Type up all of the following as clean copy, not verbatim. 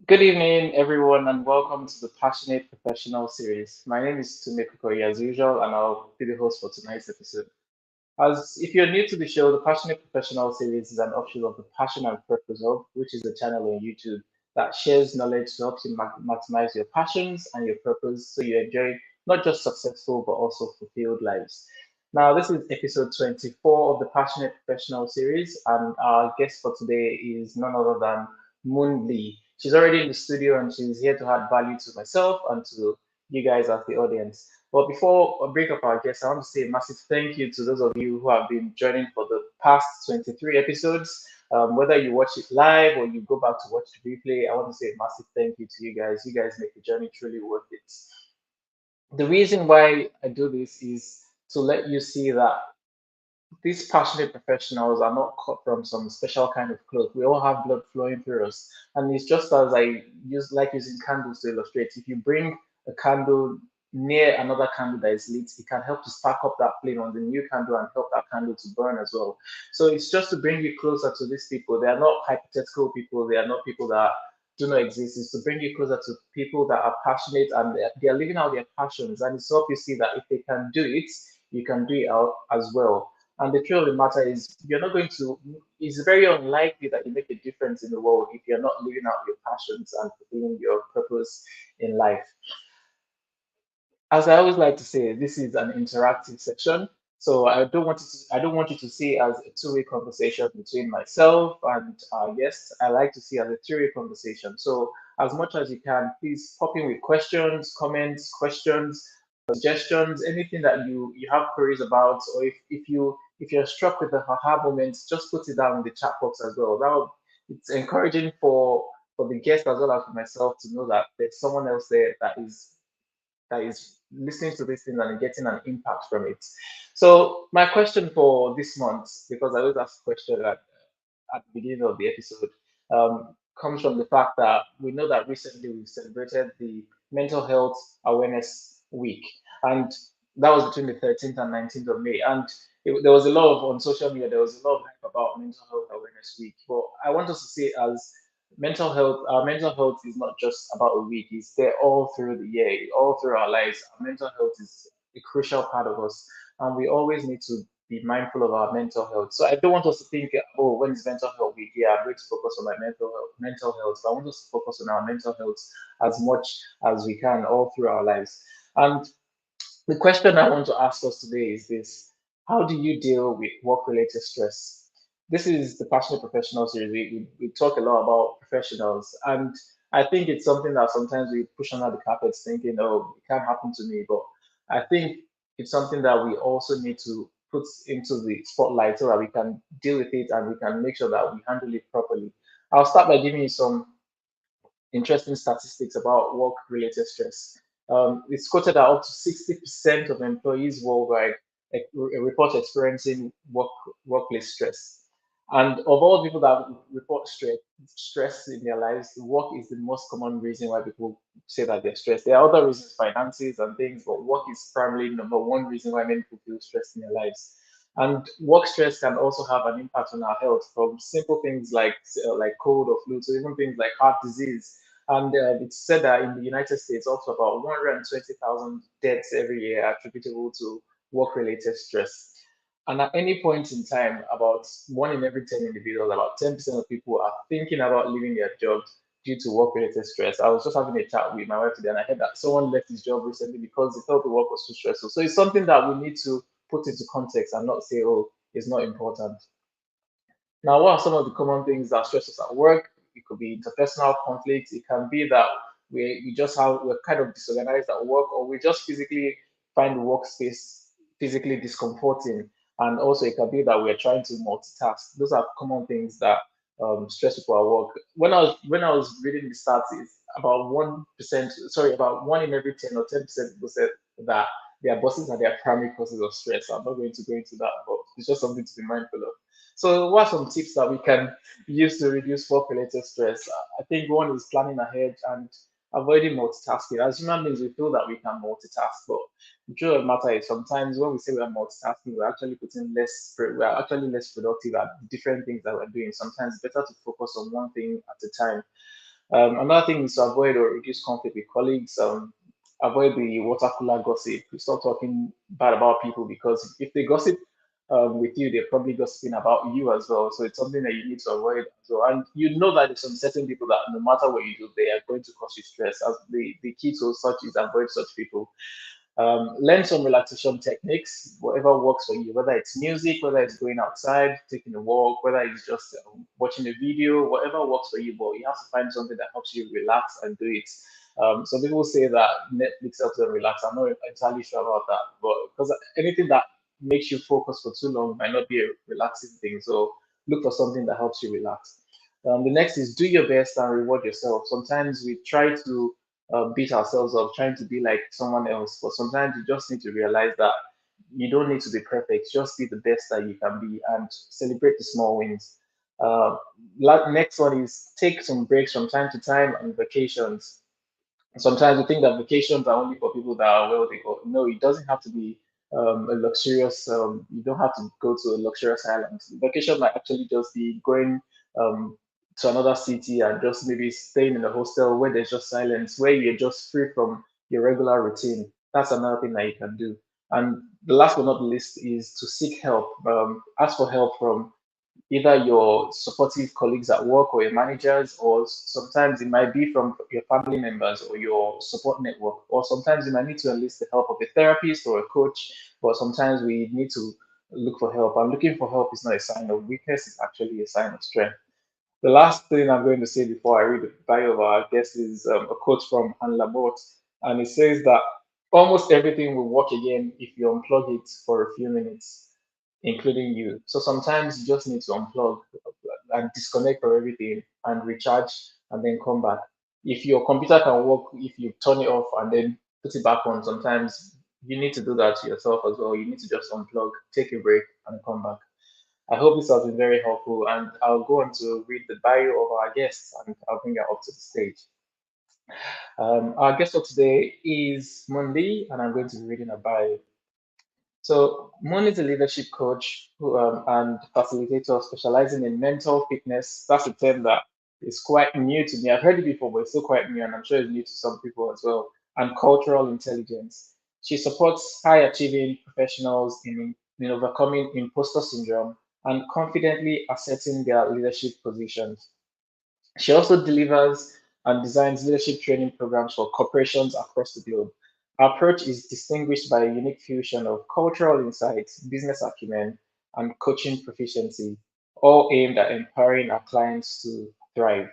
Good evening, everyone, and welcome to the Passionate Professional series. My name is Tume Kukoyi, as usual, and I'll be the host for tonight's episode. As if you're new to the show, the Passionate Professional series is an offshoot of the Passion and Purpose Hub, which is a channel on YouTube that shares knowledge to help you maximize your passions and your purpose so you enjoy not just successful but also fulfilled lives. Now, this is episode 24 of the Passionate Professional series, and our guest for today is none other than Moon Lee. She's already in the studio and she's here to add value to myself and to you guys as the audience. But before I break up our guests, I want to say a massive thank you to those of you who have been joining for the past 23 episodes. Whether you watch it live or you go back to watch the replay, I want to say a massive thank you to you guys. You guys make the journey truly worth it. The reason why I do this is to let you see that these passionate professionals are not cut from some special kind of cloth. We all have blood flowing through us. And it's just as I use like using candles to illustrate. If you bring a candle near another candle that is lit, it can help to spark up that flame on the new candle and help that candle to burn as well. So it's just to bring you closer to these people. They are not hypothetical people, they are not people that do not exist. It's to bring you closer to people that are passionate and they are living out their passions. And it's to help you see that if they can do it, you can do it out as well. And the truth of the matter is, you're not going to, it's very unlikely that you make a difference in the world if you're not living out your passions and fulfilling your purpose in life. As I always like to say, this is an interactive section. So I don't want you to see it as a two-way conversation between myself and our guests. I like to see it as a three-way conversation. So as much as you can, please pop in with questions, comments, questions, suggestions, anything that you have queries about, or if you're struck with the aha moments, just put it down in the chat box as well. It's encouraging for the guest as well as for myself to know that there's someone else there that is listening to this thing and getting an impact from it. So my question for this month, because I always ask a question at the beginning of the episode, comes from the fact that we know that recently we celebrated the Mental Health Awareness Week, and that was between the 13th and 19th of May. And there was a lot of on social media, there was a lot of hype about Mental Health Awareness Week. But I want us to see it as mental health. Our mental health is not just about a week; it's there all through the year, all through our lives. Our mental health is a crucial part of us, and we always need to be mindful of our mental health. So I don't want us to think, oh, when is mental health week? Yeah, I'm going to focus on my mental health. But I want us to focus on our mental health as much as we can all through our lives. And the question I want to ask us today is this: how do you deal with work-related stress? This is the Passionate Professional series. We talk a lot about professionals, and I think it's something that sometimes we push under the carpet thinking, oh, it can't happen to me. But I think it's something that we also need to put into the spotlight so that we can deal with it and we can make sure that we handle it properly. I'll start by giving you some interesting statistics about work-related stress. It's quoted that up to 60% of employees worldwide report experiencing workplace stress. And of all people that report stress in their lives, work is the most common reason why people say that they're stressed. There are other reasons, finances and things, but work is primarily number one reason why many people feel stressed in their lives. And work stress can also have an impact on our health, from simple things like cold or flu to even things like heart disease. And it's said that in the United States, also about 120,000 deaths every year attributable to work-related stress. And at any point in time, about one in every 10 individuals, about 10% of people are thinking about leaving their jobs due to work-related stress. I was just having a chat with my wife today, and I heard that someone left his job recently because they felt the work was too stressful. So it's something that we need to put into context and not say, oh, it's not important. Now, what are some of the common things that stress us at work? It could be interpersonal conflicts. It can be that we're kind of disorganized at work, or we just physically find the workspace physically discomforting. And also, it can be that we're trying to multitask. Those are common things that stress people at work. When I was reading the stats, it's about 1%. Sorry, about one in every 10 or 10% people said that their bosses are their primary causes of stress. I'm not going to go into that, but it's just something to be mindful of. So, what are some tips that we can use to reduce work-related stress? I think one is planning ahead and avoiding multitasking. As human beings, we feel that we can multitask, but the truth of the matter is sometimes when we say we are multitasking, we're actually less productive at the different things that we're doing. Sometimes it's better to focus on one thing at a time. Another thing is to avoid or reduce conflict with colleagues. Avoid the water cooler gossip. Stop talking bad about people because if they gossip with you, they're probably gossiping about you as well. So it's something that you need to avoid as well. And you know that there's some certain people that no matter what you do, they are going to cause you stress. As the key to such is avoid such people. Learn some relaxation techniques, whatever works for you, whether it's music, whether it's going outside, taking a walk, whether it's just watching a video, whatever works for you. But you have to find something that helps you relax and do it. Some people say that Netflix helps them relax. I'm not entirely sure about that, but because anything that makes you focus for too long might not be a relaxing thing. So look for something that helps you relax. The next is do your best and reward yourself. Sometimes we try to beat ourselves up trying to be like someone else. But sometimes you just need to realize that you don't need to be perfect. Just be the best that you can be and celebrate the small wins. Uh, Next one is take some breaks from time to time and vacations. Sometimes we think that vacations are only for people that are wealthy, but no, it doesn't have to be a luxurious. You don't have to go to a luxurious island. Vacation might actually just be going um, to another city and just maybe staying in a hostel where there's just silence, where you're just free from your regular routine. That's another thing that you can do. And the last but not least is to seek help. Ask for help from either your supportive colleagues at work or your managers, or sometimes it might be from your family members or your support network, or sometimes you might need to enlist the help of a therapist or a coach, but sometimes we need to look for help. And looking for help is not a sign of weakness, it's actually a sign of strength. The last thing I'm going to say before I read the bio of our guest is a quote from Anne Laborde, and it says that almost everything will work again if you unplug it for a few minutes, including you. So sometimes you just need to unplug and disconnect from everything and recharge and then come back. If your computer can work, if you turn it off and then put it back on, sometimes you need to do that to yourself as well. You need to just unplug, take a break, and come back. I hope this has been very helpful, and I'll go on to read the bio of our guests and I'll bring her up to the stage. Our guest for today is Mundi, and I'm going to be reading her bio. So, Moon is a leadership coach and facilitator specializing in mental fitness. That's a term that is quite new to me. I've heard it before, but it's still quite new, and I'm sure it's new to some people as well. And cultural intelligence. She supports high achieving professionals in overcoming imposter syndrome and confidently asserting their leadership positions. She also delivers and designs leadership training programs for corporations across the globe. Her approach is distinguished by a unique fusion of cultural insights, business acumen, and coaching proficiency, all aimed at empowering our clients to thrive.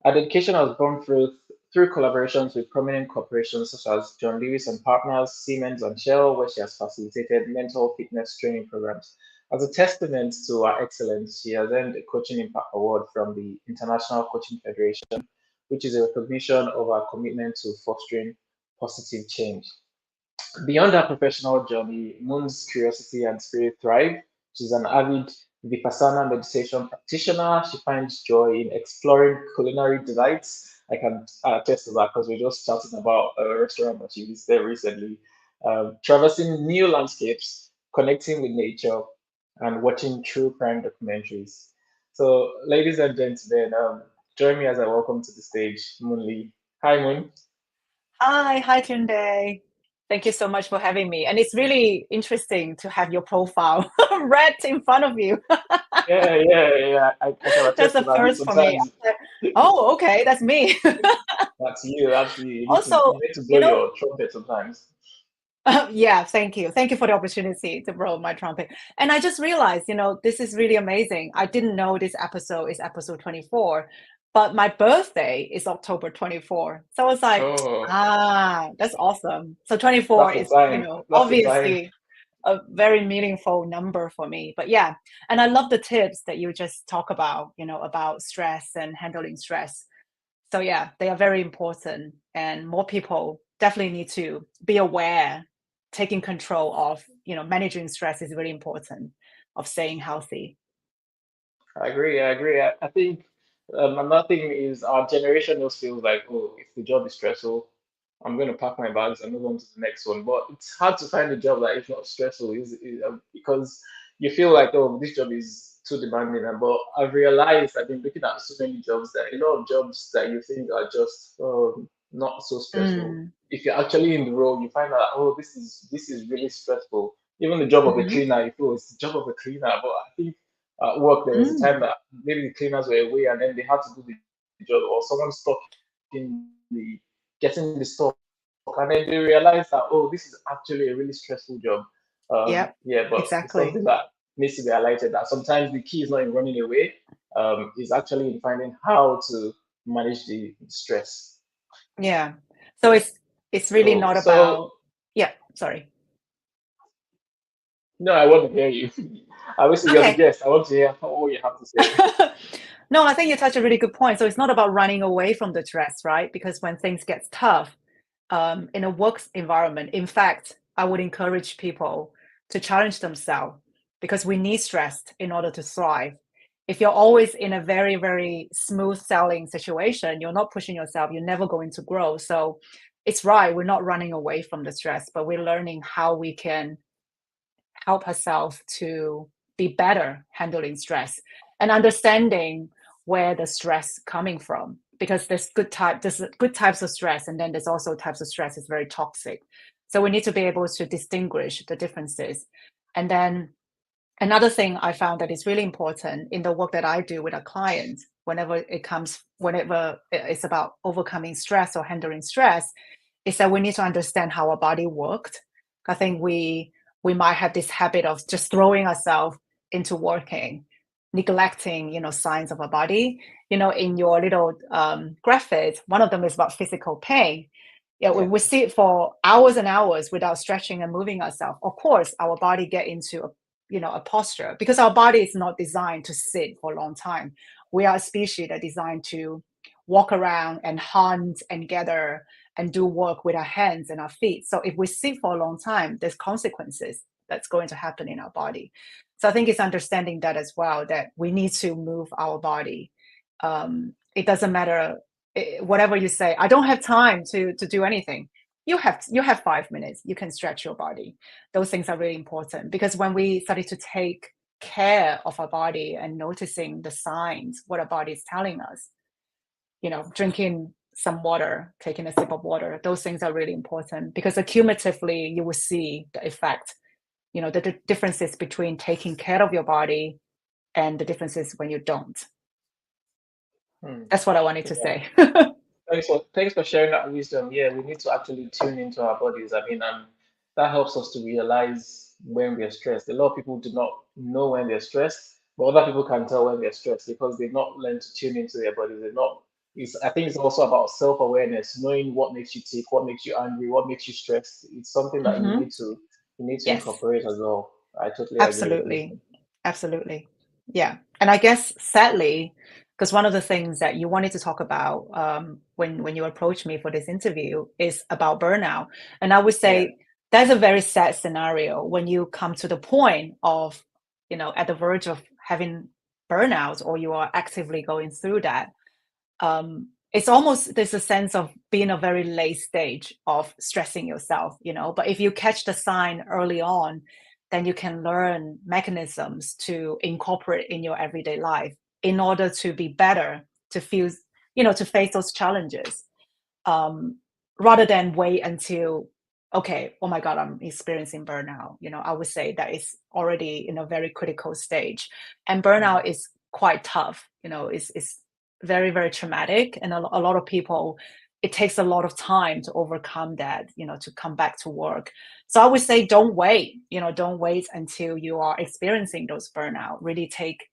Our dedication has gone through collaborations with prominent corporations such as John Lewis and Partners, Siemens, and Shell, where she has facilitated mental fitness training programs. As a testament to her excellence, she has earned a Coaching Impact Award from the International Coaching Federation, which is a recognition of her commitment to fostering positive change. Beyond her professional journey, Moon's curiosity and spirit thrive. She's an avid Vipassana meditation practitioner. She finds joy in exploring culinary delights. I can attest to that because we're just chatting about a restaurant that she visited recently. Traversing new landscapes, connecting with nature, and watching true crime documentaries. So, ladies and gentlemen, join me as I welcome to the stage Moon Lee. Hi, Moon. Hi, Tunde. Thank you so much for having me. And it's really interesting to have your profile read in front of you. Yeah. I can That's attest to the that. first for me. Sometimes Oh, okay, that's me. that's you. That's you. Also, You need to blow you know, your trumpet sometimes. yeah, thank you. Thank you for the opportunity to blow my trumpet. And I just realized, this is really amazing. I didn't know this episode is episode 24, but my birthday is October 24. So I was like, Oh, that's awesome. So 24 that's the is, sign. That's the sign. obviously a very meaningful number for me. But yeah, and I love the tips that you just talk about, about stress and handling stress. So yeah, they are very important, and more people definitely need to be aware. Taking control of, managing stress is really important of staying healthy. I agree. I agree. I think another thing is our generation just feels like, oh, if the job is stressful, I'm going to pack my bags and move on to the next one. But it's hard to find a job that is not stressful, because you feel like, oh, this job is too demanding. But I've realized I've been looking at so many jobs that a lot of jobs that you think are just not so stressful. Mm. If you're actually in the role, you find out, oh, this is really stressful. Even the job of a Hmm. cleaner, you feel it's the job of a cleaner. But I think at work there was a Mm. time that maybe the cleaners were away and then they had to do the job, or someone stuck in the getting the stock, and then they realized that, oh, this is actually a really stressful job. Yeah, but it's something that Yep, needs to be exactly. highlighted that sometimes the key is not in running away, is actually in finding how to manage the stress. Yeah. So it's really So, not about, yeah, sorry. no, I want to hear you. I wish you're the Okay. guest. I want to hear what you have to say. No, I think you touched a really good point. So it's not about running away from the stress, right? Because when things get tough, in a work environment, in fact, I would encourage people to challenge themselves because we need stress in order to thrive. If you're always in a very, very smooth sailing situation, you're not pushing yourself, you're never going to grow. So it's right, we're not running away from the stress, but we're learning how we can help herself to be better handling stress and understanding where the stress coming from, because there's good types of stress, and then there's also types of stress is very toxic. So we need to be able to distinguish the differences. And then another thing I found that is really important in the work that I do with a client, whenever it's about overcoming stress or handling stress, is that we need to understand how our body worked. I think we might have this habit of just throwing ourselves into working, neglecting, signs of our body. In your little graphic, one of them is about physical pain. Yeah, Yeah. we sit for hours and hours without stretching and moving ourselves. Of course, our body get into a posture because our body is not designed to sit for a long time. We are a species that are designed to walk around and hunt and gather and do work with our hands and our feet. So if we sit for a long time, there's consequences that's going to happen in our body. So I think it's understanding that as well, that we need to move our body. It doesn't matter whatever you say. I don't have time to do anything. You have 5 minutes. You can stretch your body. Those things are really important because when we started to take care of our body and noticing the signs, what our body is telling us, drinking some water, taking a sip of water, those things are really important because accumulatively you will see the effect, the differences between taking care of your body and the differences when you don't. Hmm. That's what I wanted to Yeah. say. Thanks for sharing that wisdom. Yeah, we need to actually tune into our bodies. I mean, and that helps us to realize when we're stressed. A lot of people do not know when they're stressed, but other people can tell when they're stressed because they've not learned to tune into their bodies. They're not. I think it's also about self-awareness, knowing what makes you tick, what makes you angry, what makes you stressed. It's something that you Hmm. need to you need to Yes, incorporate as well. I totally agree with you. absolutely. Absolutely. Yeah. And I guess sadly, because one of the things that you wanted to talk about when you approached me for this interview is about burnout. And I would Yeah. say that's a very sad scenario when you come to the point of, at the verge of having burnout or you are actively going through that. It's almost there's a sense of being a very late stage of stressing yourself, but if you catch the sign early on, then you can learn mechanisms to incorporate in your everyday life in order to be better, to feel, to face those challenges, um, rather than wait until, okay, oh my God, I'm experiencing burnout. I would say that is already in a very critical stage. And Mm. burnout is quite tough, it's very, very traumatic. And a lot of people, it takes a lot of time to overcome that, to come back to work. So I would say don't wait until you are experiencing those burnout. Really take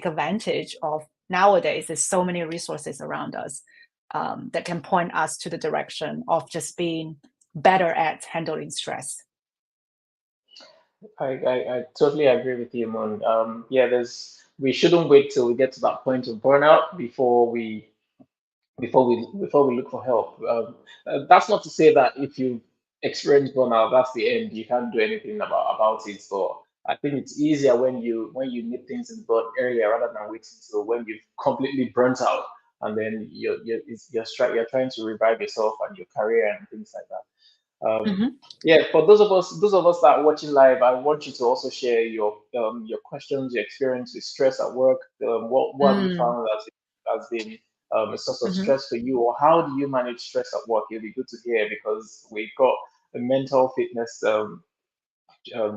advantage of nowadays. There's so many resources around us that can point us to the direction of just being better at handling stress. I totally agree with you, Mon. Yeah, we shouldn't wait till we get to that point of burnout before we look for help. That's not to say that if you experience burnout, that's the end. You can't do anything about it. But I think it's easier when you nip things in the bud earlier rather than waiting till when you've completely burnt out and then you're trying to revive yourself and your career and things like that. Hmm. Yeah, for those of us that are watching live, I want you to also share your questions, your experience with stress at work. What have you Mm. found that has been a source of Hmm. stress for you, or how do you manage stress at work? It'll be good to hear because we've got a mental fitness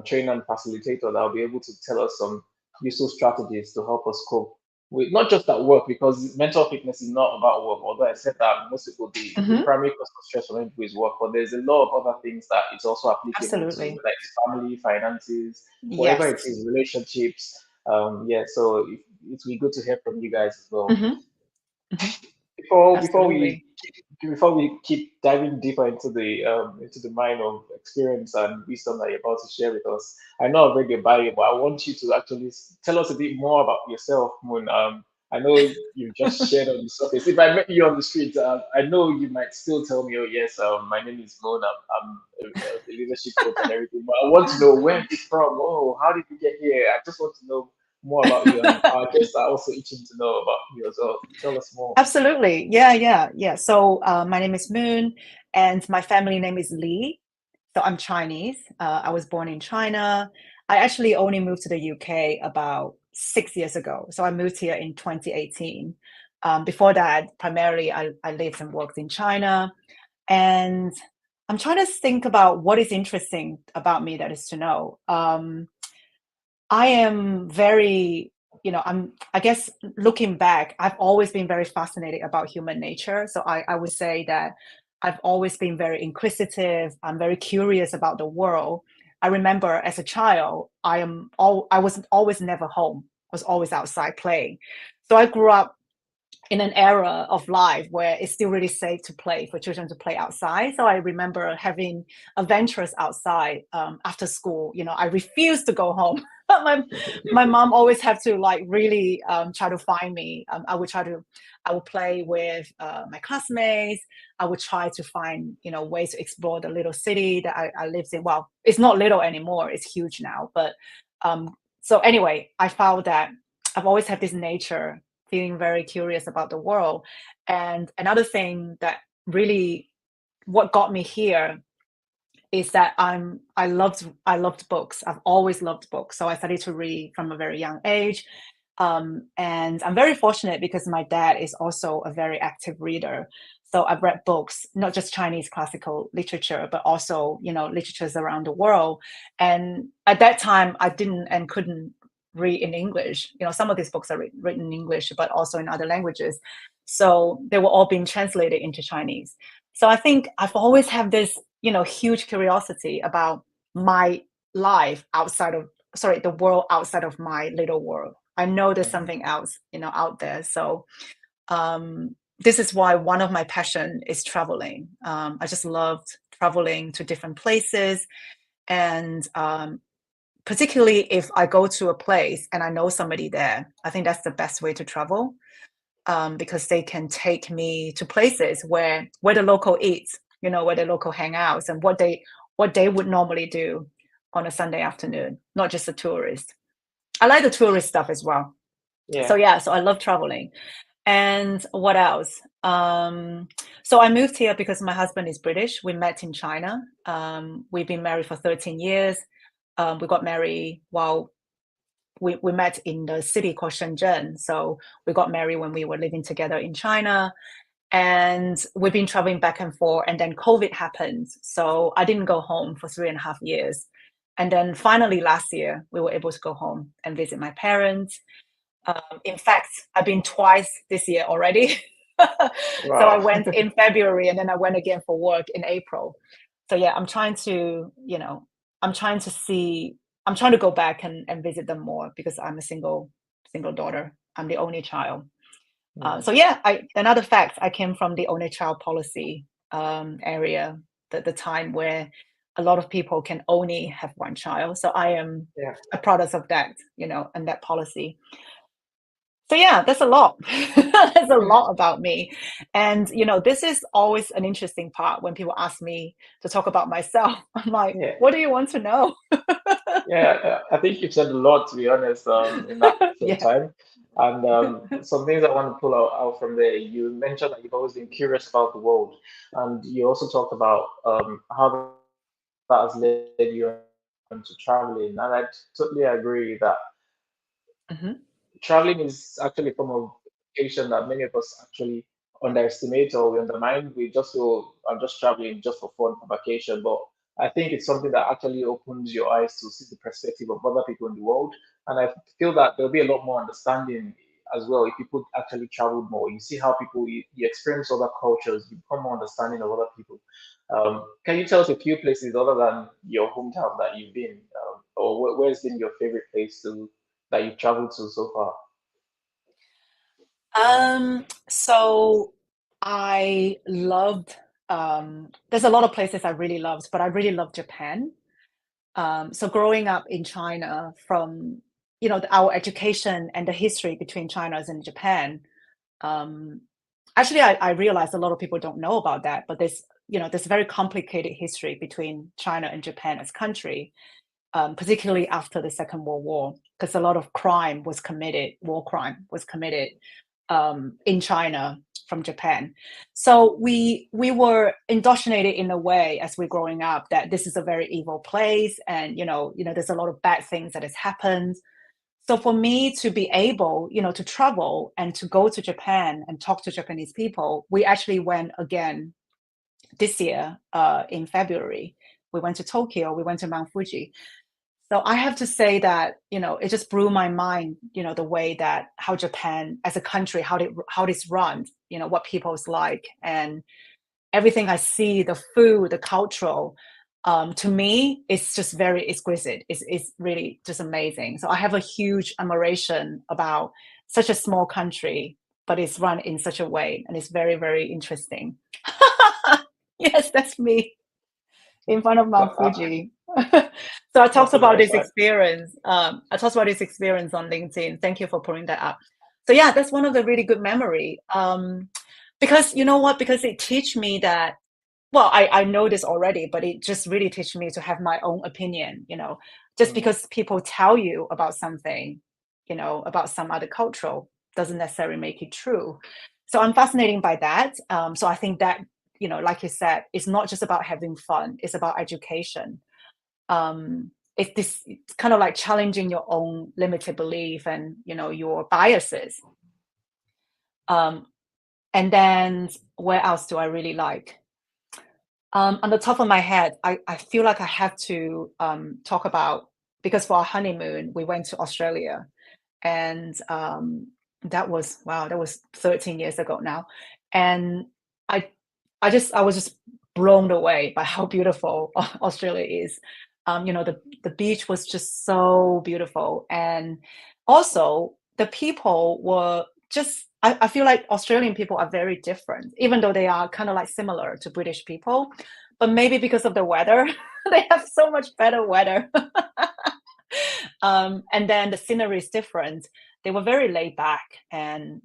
trainer and facilitator that will be able to tell us some useful strategies to help us cope with not just at work, because mental fitness is not about work. Although I said that most people, the Hmm. primary cause of stress for many people is work, but there's a lot of other things that it's also applicable to, Absolutely. like family, finances, whatever it Yes. is, relationships. Yeah, so it's be good to hear from you guys as well. Hmm. Hmm. Before we Absolutely. before we keep diving deeper into the mind of experience and wisdom that you're about to share with us, I know I've read your bio, but I want you to actually tell us a bit more about yourself, Moon. I know you just shared on the surface. If I met you on the street, I know you might still tell me, "Oh yes, my name is Moon. I'm a leadership coach and everything." But I want to know where you're from. Oh, how did you get here? I just want to know more about you, and our guests are also itching to know about you as well. Tell us more. Absolutely. Yeah, yeah, yeah. So my name is Moon, and my family name is Lee. So I'm Chinese. I was born in China. I actually only moved to the UK about 6 years ago. So I moved here in 2018. Before that, primarily I lived and worked in China. And I'm trying to think about what is interesting about me that is to know. I am very, I guess looking back, I've always been very fascinated about human nature. So I would say that I've always been very inquisitive. I'm very curious about the world. I remember as a child, I was always never home. I was always outside playing. So I grew up in an era of life where it's still really safe to play for children to play outside. So I remember having adventures outside after school. I refused to go home. My mom always had to like really try to find me. I would play with my classmates. I would try to find ways to explore the little city that I lived in. Well, it's not little anymore; it's huge now. But so anyway, I found that I've always had this nature feeling very curious about the world. And another thing that really what got me here is that I loved books. I've always loved books. So I started to read from a very young age. And I'm very fortunate because my dad is also a very active reader. So I've read books, not just Chinese classical literature, but also, literatures around the world. And at that time, I didn't and couldn't read in English. Some of these books are written in English, but also in other languages. So they were all being translated into Chinese. So I think I've always had this, huge curiosity about my life outside of, sorry, the world outside of my little world. I know there's something else, out there. So this is why one of my passion is traveling. I just loved traveling to different places, and particularly if I go to a place and I know somebody there, I think that's the best way to travel, because they can take me to places where the local eats, where the local hang out, and what they would normally do on a Sunday afternoon, not just a tourist. I like the tourist stuff as well. So Yeah. yeah, so I love traveling. And what else? So I moved here because my husband is British. We met in China. We've been married for 13 years. We got married while we met in the city called Shenzhen. So we got married when we were living together in China. And we've been traveling back and forth. And then COVID happened. So I didn't go home for 3.5 years. And then finally last year, we were able to go home and visit my parents. In fact, I've been twice this year already. So I Wow. went in February and then I went again for work in April. So yeah, I'm trying to see, I'm trying to go back and visit them more because I'm a single daughter. I'm the only child. Mm. So yeah, another fact, I came from the only child policy area, the time where a lot of people can only have one child. So I am Yeah. a product of that, and that policy. So yeah, that's a lot. That's a lot about me. And this is always an interesting part when people ask me to talk about myself. I'm like, Yeah. what do you want to know? Yeah. I think you've said a lot, to be honest, in that short Yeah. time. And some things I want to pull out from there. You mentioned that you've always been curious about the world, and you also talked about how that has led you on to traveling. And I totally agree that traveling Hmm. is actually a form of education that many of us actually underestimate or we undermine. We just feel I'm just traveling just for fun for vacation, but I think it's something that actually opens your eyes to see the perspective of other people in the world. And I feel that there'll be a lot more understanding as well if people actually traveled more. You see how people you experience other cultures, you become more understanding of other people. Can you tell us a few places other than your hometown that you've been, or where's been your favorite place to that you've traveled to so far? So I loved, there's a lot of places I really loved, but I really loved Japan. So growing up in China from, our education and the history between China and Japan, um, actually, I realized a lot of people don't know about that, but there's a very complicated history between China and Japan as country, particularly after the Second World War, because a lot of war crime was committed in China from Japan. So we were indoctrinated in a way as we're growing up that this is a very evil place, and there's a lot of bad things that has happened. So for me to be able, to travel and to go to Japan and talk to Japanese people, we actually went again this year in February. We went to Tokyo, we went to Mount Fuji. So I have to say that, it just blew my mind, the way that how Japan as a country, how it's run, what people's like, and everything I see, the food, the cultural, to me, it's just very exquisite. It's really just amazing. So I have a huge admiration about such a small country, but it's run in such a way, and it's very, very interesting. Yes, that's me in front of Mount But, Fuji. So I talked that's so about nice. this experience. I talked about this experience on LinkedIn. Thank you for putting that up. So yeah, that's one of the really good memory. Because you know what? Because it teach me that, well, I know this already, but it just really teach me to have my own opinion. Just Mm, because people tell you about something, about some other cultural, doesn't necessarily make it true. So I'm fascinated by that. So I think that, like you said, it's not just about having fun, it's about education. It's kind of like challenging your own limited belief and, your biases. Um, and then where else do I really like? On the top of my head, I feel like I have to talk about, because for our honeymoon, we went to Australia, and that was 13 years ago now. And I I was just blown away by how beautiful Australia is. The beach was just so beautiful, and also the people were just. I feel like Australian people are very different, even though they are kind of like similar to British people, but maybe because of the weather, they have so much better weather. And then the scenery is different. They were very laid back and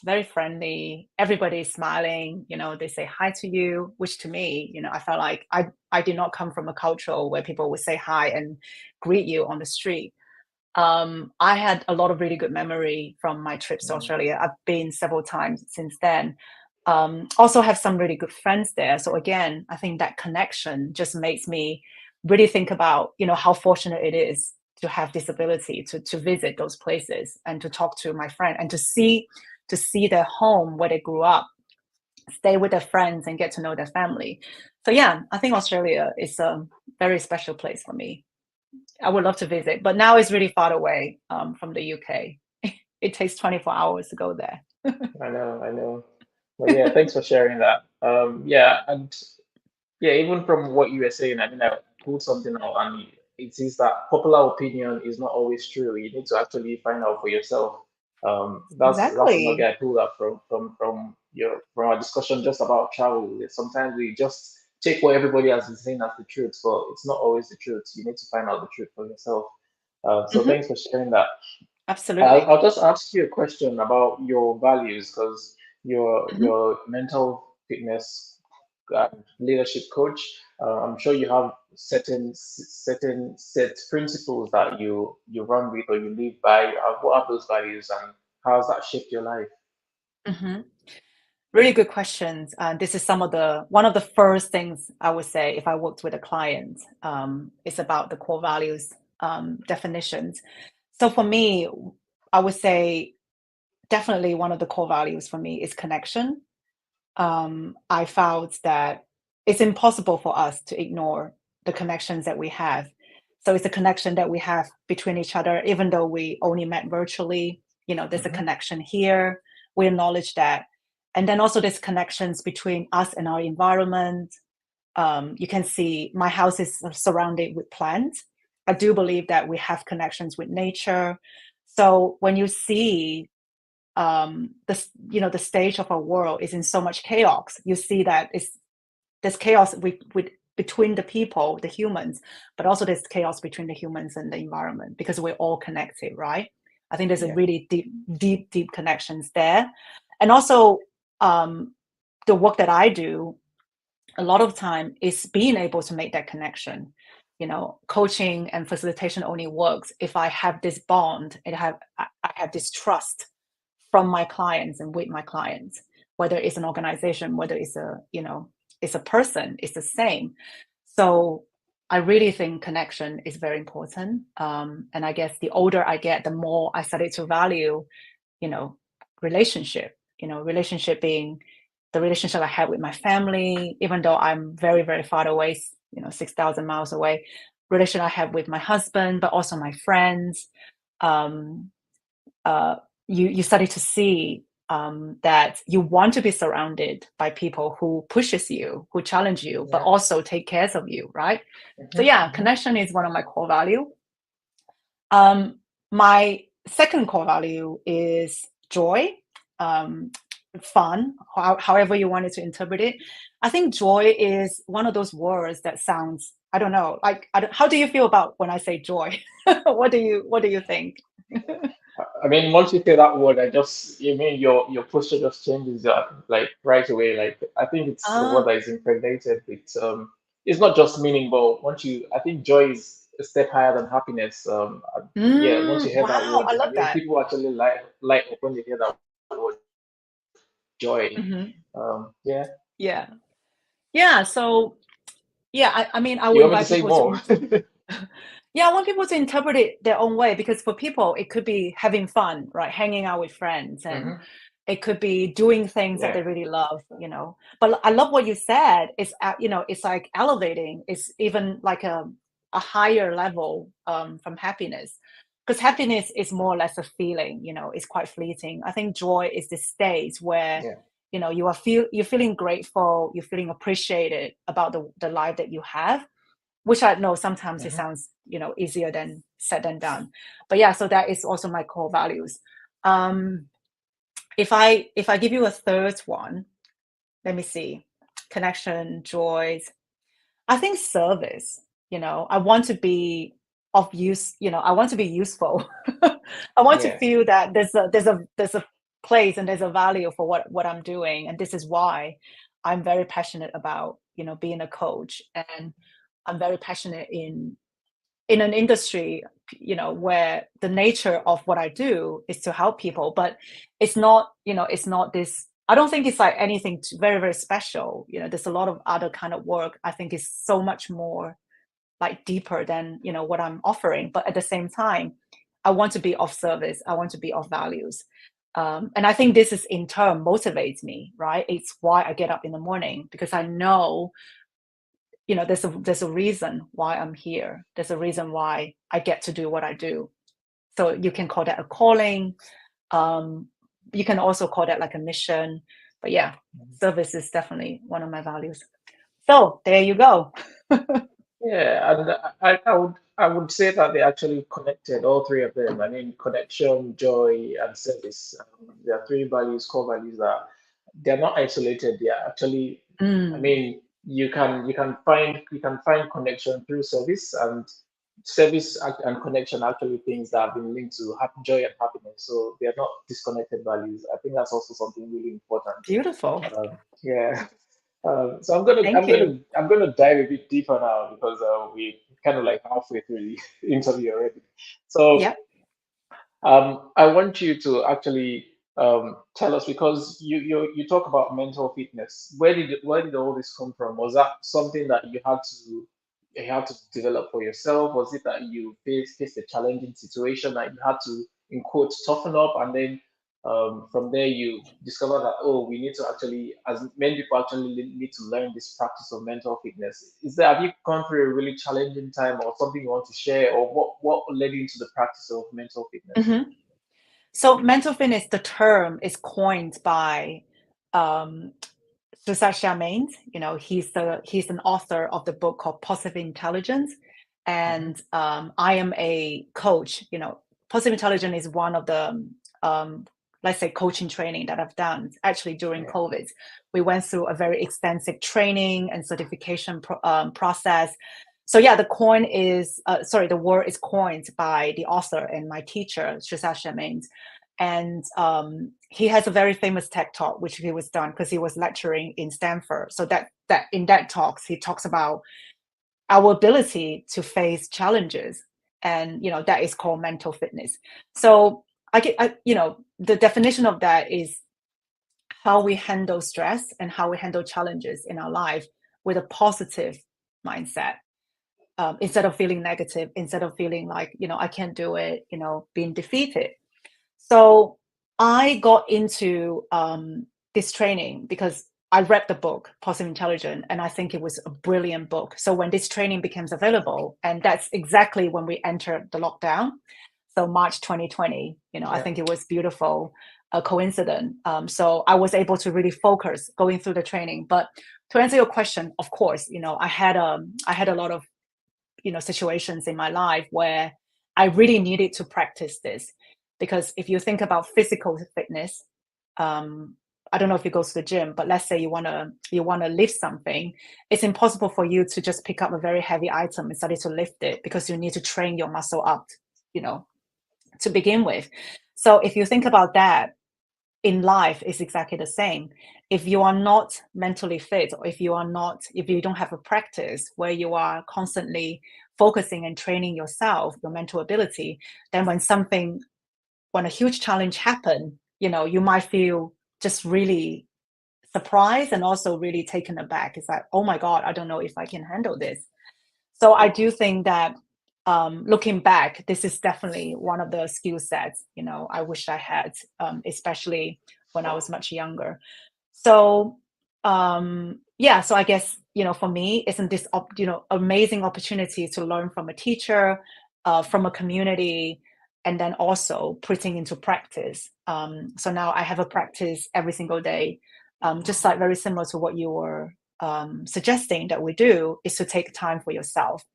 very friendly. Everybody is smiling. They say hi to you, which to me, I felt like I did not come from a culture where people would say hi and greet you on the street. I had a lot of really good memory from my trips to mm, Australia. I've been several times since then. Also have some really good friends there. So again, I think that connection just makes me really think about, how fortunate it is to have this ability to visit those places and to talk to my friend and to see their home where they grew up, stay with their friends and get to know their family. So yeah, I think Australia is a very special place for me. I would love to visit, but now it's really far away from the UK. It takes 24 hours to go there. I know, I know. But yeah, thanks for sharing that. Yeah, and yeah, even from what you were saying, I mean, I pulled something out, and it is that popular opinion is not always true. You need to actually find out for yourself. That's another Exactly. I pulled up from our discussion just about travel. Sometimes we just take what everybody else is saying as the truth, but it's not always the truth. You need to find out the truth for yourself. So Hmm. thanks for sharing that. Absolutely. I'll just ask you a question about your values because Hmm. your mental fitness leadership coach. I'm sure you have certain set principles that you run with or you live by. What are those values, and how has that shaped your life? Hmm. Really good questions. This is one of the first things I would say if I worked with a client. It's about the core values definitions. So for me, I would say definitely one of the core values for me is connection. I found that it's impossible for us to ignore the connections that we have. So it's a connection that we have between each other, even though we only met virtually. There's a Hmm. connection here. We acknowledge that. And then also there's connections between us and our environment. You can see my house is surrounded with plants. I do believe that we have connections with nature. So when you see the stage of our world is in so much chaos, you see that there's chaos between the people, the humans, but also there's chaos between the humans and the environment because we're all connected, right? I think there's a Yeah. really deep connections there. And also the work that I do a lot of time is being able to make that connection. Coaching and facilitation only works if I have this bond and I have this trust from my clients and with my clients, whether it's an organization, whether it's a person, it's the same. So I really think connection is very important. And I guess the older I get, the more I started to value, you know, relationship, relationship being the relationship I had with my family, even though I'm very, very far away, 6,000 miles away, relation I have with my husband, but also my friends. Um, uh, you started to see that you want to be surrounded by people who pushes you, who challenge you, but Yeah. also take care of you, right? So Hmm. yeah, Hmm. connection is one of my core value. My second core value is joy, um, fun, however you wanted to interpret it. I think joy is one of those words that sounds, I don't know, like, how do you feel about when I say joy? What do you think? I mean, once you say that word, you mean your posture just changes like right away. Like I think it's a word Ah, that is impregnated with it's not just meaning, but I think joy is a step higher than happiness. Yeah, once you hear that wow, word, I I love mean, that. people actually like up when they hear that word joy. Hmm. Yeah, Yeah, yeah. So yeah, I mean, I you would want me to invite say people to more? yeah, I want people to interpret it their own way because for people it could be having fun, right? Hanging out with friends, and Hmm. it could be doing things that Yeah. they really love. But I love what you said. It's like elevating. It's even like a higher level from happiness. Because happiness is more or less a feeling, it's quite fleeting. I think joy is the state where, Yeah. you're feeling grateful, you're feeling appreciated about the life that you have, which I know sometimes it Hmm. sounds, easier than said than done. But yeah, so that is also my core values. Um, if I give you a third one, let me see. Connection, joys. I think service. I want to be of use. I want to be useful. I want to Yeah. feel that there's a place and there's a value for what I'm doing, and this is why I'm very passionate about being a coach, and I'm very passionate in an industry where the nature of what I do is to help people, but it's not this. I don't think it's like anything very, very special. There's a lot of other kind of work I think is so much more like deeper than what I'm offering, but at the same time I want to be of service, I want to be of values. And I think this is in turn motivates me, right? It's why I get up in the morning, because I know there's a reason why I'm here. There's a reason why I get to do what I do. So you can call that a calling. Um, you can also call that like a mission. But yeah, service is definitely one of my values. So there you go. Yeah, and I would say that they actually connected, all three of them. I mean, connection, joy, and service. There are three values, core values that they're not isolated. They are actually, I Mm, mean, you can find connection through service, and and connection are actually things that have been linked to joy and happiness. So they are not disconnected values. I think that's also something really important. beautiful. Yeah. So I'm gonna Thank I'm you. gonna I'm gonna dive a bit deeper now because we kind of like halfway through the interview already. So Yep. I want you to actually tell us, because you talk about mental fitness. Where did all this come from? Was that something that you had to develop for yourself? Was it that you faced a challenging situation that you had to, in quotes, toughen up, and then from there you discover that, oh, we need to actually, as many people actually need to learn this practice of mental fitness. Have you gone through a really challenging time, or something you want to share, or what led you into the practice of mental fitness? Mhm. So mental fitness, the term is coined by um, Cesar Charmaine. He's an author of the book called Positive Intelligence, Hmm. and I am a coach. Positive Intelligence is one of the um, let's say coaching training that I've done actually during Yeah. COVID. We went through a very extensive training and certification process. So yeah, the word is coined by the author and my teacher, Cesar Charmaine, and he has a very famous TED talk, which he was done because he was lecturing in Stanford. So that in that talks, he talks about our ability to face challenges, and that is called mental fitness. So the definition of that is how we handle stress and how we handle challenges in our life with a positive mindset, instead of feeling negative, instead of feeling like I can't do it, being defeated. So I got into this training because I read the book Positive Intelligence, and I think it was a brilliant book. So when this training becomes available, and that's exactly when we entered the lockdown, so March 2020, I Yeah. think it was beautiful, a coincidence. So I was able to really focus going through the training. But to answer your question, of course, I had a lot of situations in my life where I really needed to practice this, because if you think about physical fitness, um, I don't know if you go to the gym, but let's say you wanna lift something, it's impossible for you to just pick up a very heavy item and start to lift it, because you need to train your muscle up, you know, to begin with. So if you think about that, in life is exactly the same. If you are not mentally fit, or if you don't have a practice where you are constantly focusing and training yourself, your mental ability, then when a huge challenge happen, you might feel just really surprised and also really taken aback. It's like, oh my God, I don't know if I can handle this. So I do think that, looking back, this is definitely one of the skill sets, I wish I had, especially when I was much younger. So yeah, so I guess, for me, isn't this amazing opportunity to learn from a teacher, from a community, and then also putting into practice. So now I have a practice every single day, just like very similar to what you were suggesting that we do, is to take time for yourself,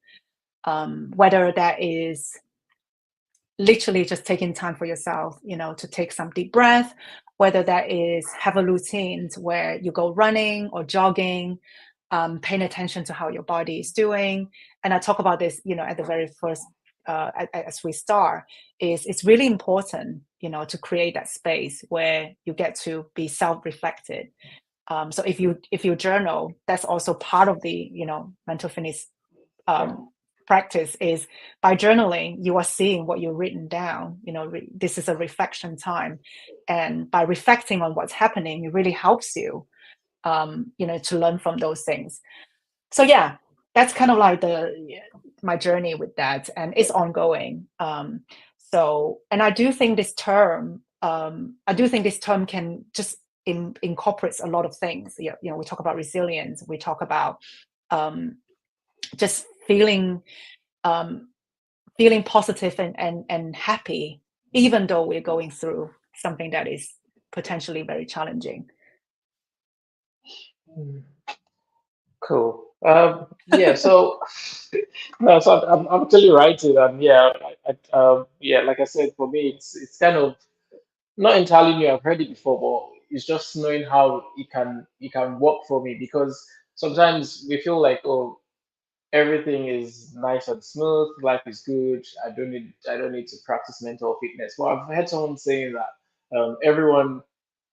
whether that is literally just taking time for yourself, to take some deep breath, whether that is have a routine where you go running or jogging, paying attention to how your body is doing. And I talk about this, at the very first, as we start, is it's really important, to create that space where you get to be self-reflected. So if you journal, that's also part of the mental fitness Yeah. practice. Is by journaling, you are seeing what you've written down. This is a reflection time, and by reflecting on what's happening, it really helps you, to learn from those things. So yeah, that's kind of like my journey with that, and it's ongoing. And I do think this term can just incorporates a lot of things. We talk about resilience, we talk about um, just um, feeling positive and happy, even though we're going through something that is potentially very challenging. Mm. Cool. Yeah. So no, so I'm actually writing, and yeah, yeah, like I said, for me, it's kind of not entirely new. I've heard it before, but it's just knowing how it can work for me, because sometimes we feel like, oh, everything is nice and smooth, life is good. I don't need to practice mental fitness. But I've heard someone saying that everyone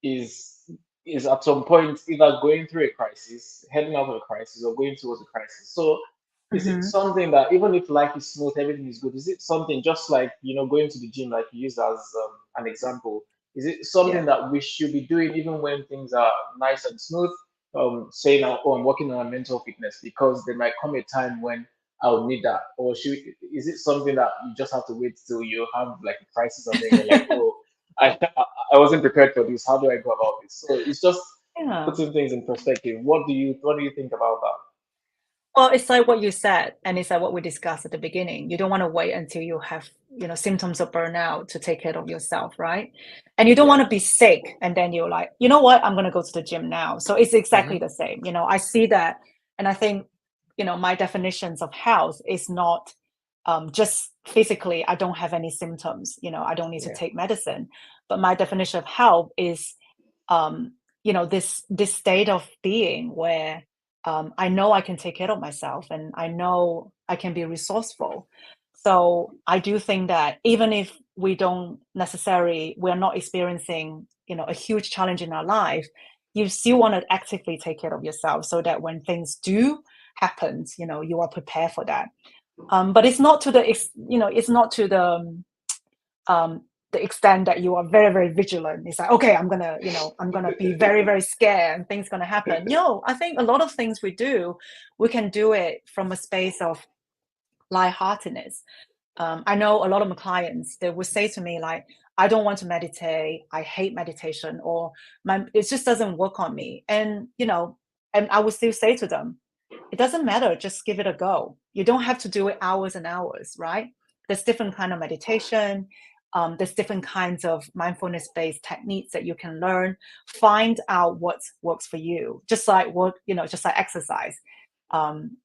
is is at some point either going through a crisis, heading out of a crisis, or going towards a crisis. So Is it Hmm. something that even if life is smooth, everything is good, is it something just like, going to the gym, like you used as an example? Is it something Yeah. that we should be doing even when things are nice and smooth? Saying, oh, I'm working on my mental fitness because there might come a time when I'll need that. Or is it something that you just have to wait till you have like a crisis and then you're like, oh, I wasn't prepared for this. How do I go about this? So it's just Yeah. putting things in perspective. What do you think about that? Well, it's like what you said, and it's like what we discussed at the beginning. You don't want to wait until you have, symptoms of burnout to take care of yourself, right? And you don't Yeah. want to be sick, and then you're like, you know what, I'm going to go to the gym now. So it's exactly Hmm. the same. I see that, and I think, my definitions of health is not just physically. I don't have any symptoms. I don't need to Yeah. take medicine, but my definition of health is, um, this state of being where I know I can take care of myself and I know I can be resourceful. So I do think that even if we're not experiencing, a huge challenge in our life, you still want to actively take care of yourself so that when things do happen, you are prepared for that. But it's not to it's not to um, the extent that you are very, very vigilant. It's like, okay, I'm gonna be very, very scared and things gonna happen. I think a lot of things we can do it from a space of lightheartedness. I know a lot of my clients, they would say to me like, I don't want to meditate. I hate meditation, or it just doesn't work on me. And I would still say to them, it doesn't matter. Just give it a go. You don't have to do it hours and hours, right? There's different kind of meditation. There's different kinds of mindfulness-based techniques that you can learn. Find out what works for you. Just like exercise.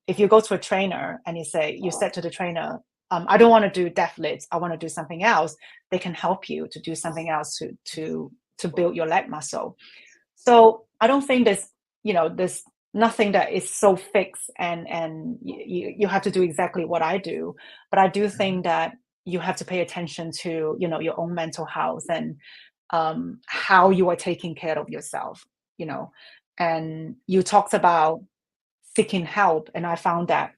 If you go to a trainer and you said to the trainer, I don't want to do deadlifts. I want to do something else. They can help you to do something else to build your leg muscle. So I don't think there's nothing that is so fixed and you have to do exactly what I do. But I do think that you have to pay attention to your own mental health and how you are taking care of yourself. You know, and you talked about seeking help, and I found that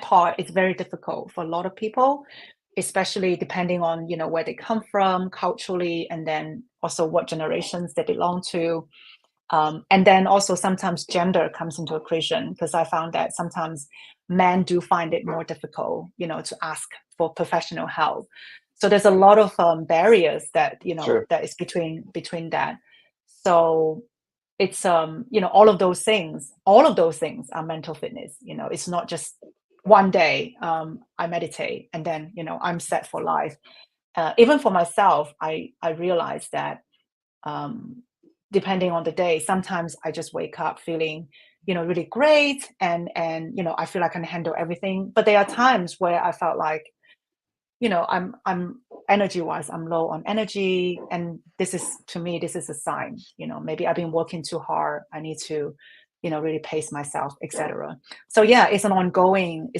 part is very difficult for a lot of people, especially depending on where they come from culturally, and then also what generations they belong to. And then also sometimes gender comes into equation, because I found that sometimes men do find it more difficult, to ask for professional help. So there's a lot of barriers Sure. that is between that. So it's all of those things are mental fitness. It's not just one day I meditate and then I'm set for life. Even for myself, I realized that um, depending on the day, sometimes I just wake up feeling really great, and I feel I can handle everything. But there are times where I felt like I'm energy wise, I'm low on energy, and this is, to me, this is a sign. Maybe I've been working too hard. I need to really pace myself, etc. So yeah, it's an ongoing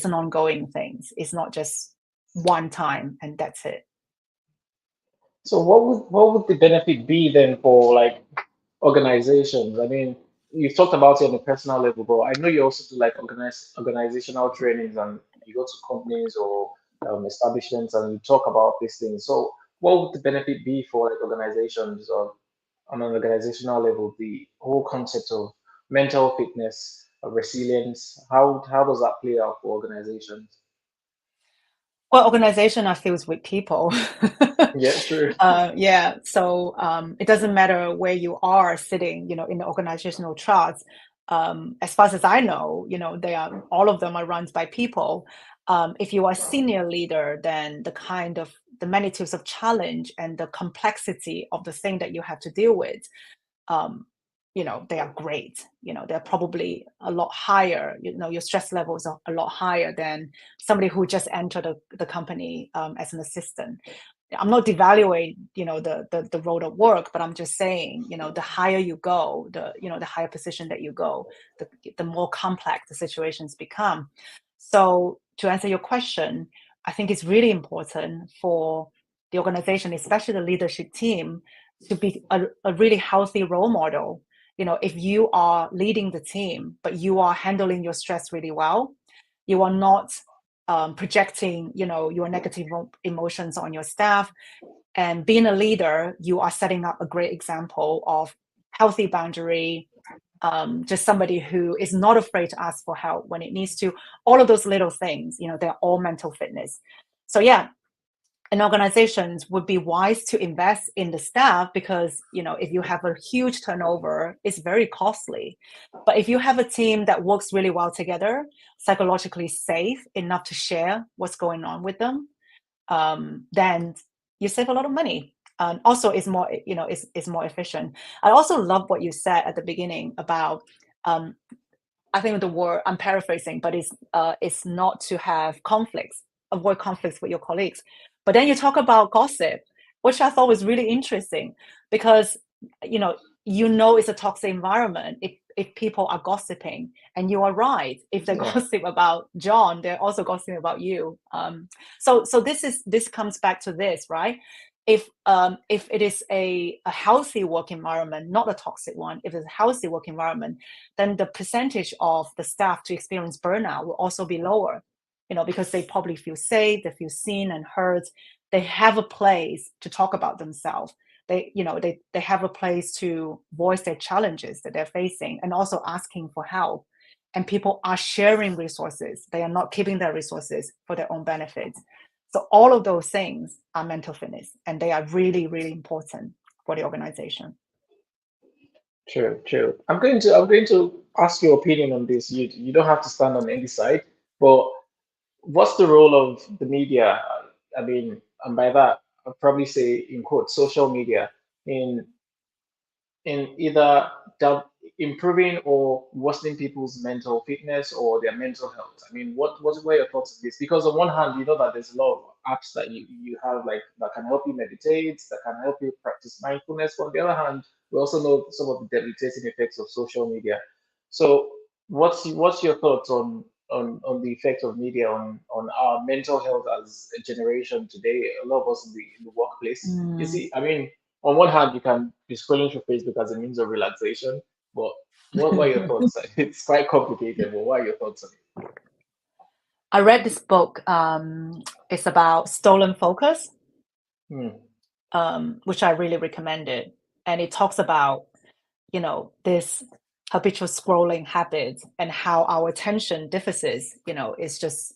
thing. It's not just one time and that's it. So what would the benefit be then for like organizations? I mean, you've talked about it on a personal level, but I know you also do like organizational trainings and you go to companies or establishments and you talk about these things. So what would the benefit be for like organizations or on an organizational level, the whole concept of mental fitness, resilience, how does that play out for organizations? Well, organization are filled with people. Yeah, true. Yeah, so it doesn't matter where you are sitting, in the organizational charts. As far as I know, all of them are run by people. If you are senior leader, then the magnitudes of challenge and the complexity of the thing that you have to deal with, um, they are great. They're probably a lot higher. Your stress levels are a lot higher than somebody who just entered the company as an assistant. I'm not devaluing, the road of work, but I'm just saying, the higher you go, the higher position that you go, the more complex the situations become. So to answer your question, I think it's really important for the organization, especially the leadership team, to be a really healthy role model. If you are leading the team, but you are handling your stress really well, You are not projecting, your negative emotions on your staff. And being a leader, you are setting up a great example of healthy boundary, just somebody who is not afraid to ask for help when it needs to. All of those little things, they're all mental fitness. So yeah, and organizations would be wise to invest in the staff, because if you have a huge turnover, it's very costly. But if you have a team that works really well together, psychologically safe enough to share what's going on with them, then you save a lot of money. Also, it's more, it's more efficient. I also love what you said at the beginning about, I think the word, I'm paraphrasing, but it's not to have conflicts, avoid conflicts with your colleagues. But then you talk about gossip, which I thought was really interesting, because it's a toxic environment if people are gossiping. And you are right. If they gossip about John, they're also gossiping about you. So this comes back to this, right? If it is a healthy work environment, not a toxic one, if it's a healthy work environment, then the percentage of the staff to experience burnout will also be lower, because they probably feel safe, they feel seen and heard, they have a place to talk about themselves. They have a place to voice their challenges that they're facing, and also asking for help. And people are sharing resources. They are not keeping their resources for their own benefit. So all of those things are mental fitness, and they are really, really important for the organization. True. I'm going to ask your opinion on this. You don't have to stand on any side, but what's the role of the media? I mean, and by that, I'll probably say in quote social media in either improving or worsening people's mental fitness or their mental health. I mean, what were your thoughts on this? Because on one hand, you know that there's a lot of apps that you have like that can help you meditate, that can help you practice mindfulness. But on the other hand, we also know some of the debilitating effects of social media. So what's your thoughts on the effect of media on our mental health as a generation today? A lot of us in the workplace. You Mm. see, I mean, on one hand, you can be scrolling through Facebook as a means of relaxation, but what are your thoughts? It's quite complicated, but what are your thoughts on I read this book. It's about stolen focus, it? which I really recommended. And it talks about, this habitual scrolling habit, and how our attention deficits, is just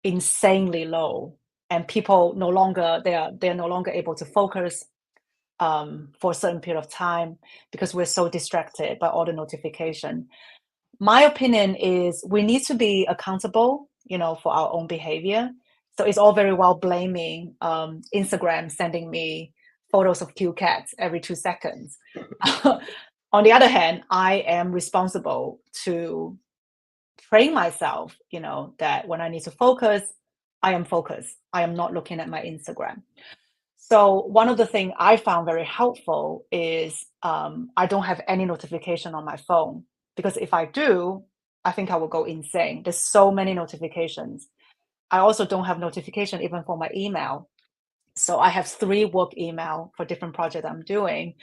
insanely low. And people no longer, they're no longer able to focus for a certain period of time, because we're so distracted by all the notification. My opinion is we need to be accountable, for our own behavior. So it's all very well blaming Instagram sending me photos of cute cats every 2 seconds. On the other hand, I am responsible to train myself, that when I need to focus, I am focused. I am not looking at my Instagram. So one of the things I found very helpful is I don't have any notification on my phone, because if I do, I think I will go insane. There's so many notifications. I also don't have notification even for my email. So I have 3 work email for different projects I'm doing,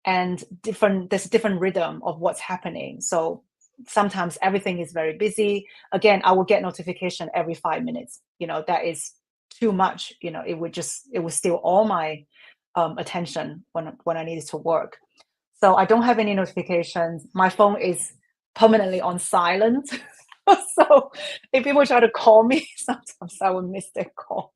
and there's a different rhythm of what's happening. So sometimes everything is very busy. Again, I will get notification every 5 minutes. That is too much. It would steal all my attention when I needed to work. So I don't have any notifications. My phone is permanently on silent. So if people try to call me, sometimes I will miss their call.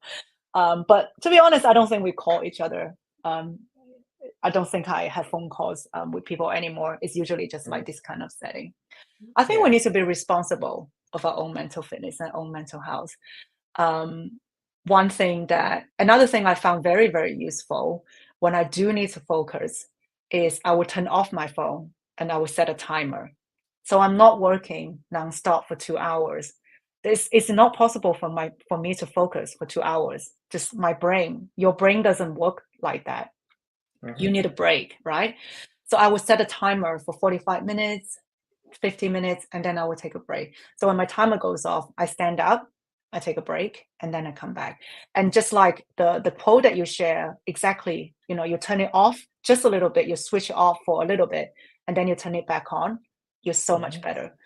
But to be honest, I don't think we call each other. I don't think I have phone calls with people anymore. It's usually just like this kind of setting. I think we Yeah. need to be responsible of our own mental fitness and own mental health. Um, Another thing I found very, very useful when I do need to focus is I will turn off my phone and I will set a timer. So I'm not working nonstop for 2 hours. It's not possible for me to focus for 2 hours. Just your brain doesn't work like that. You need a break, right? So I will set a timer for 45 minutes, 50 minutes, and then I will take a break. So when my timer goes off, I stand up, I take a break, and then I come back. And just like the quote that you share, exactly, you turn it off just a little bit, you switch it off for a little bit, and then you turn it back on, you're so much better.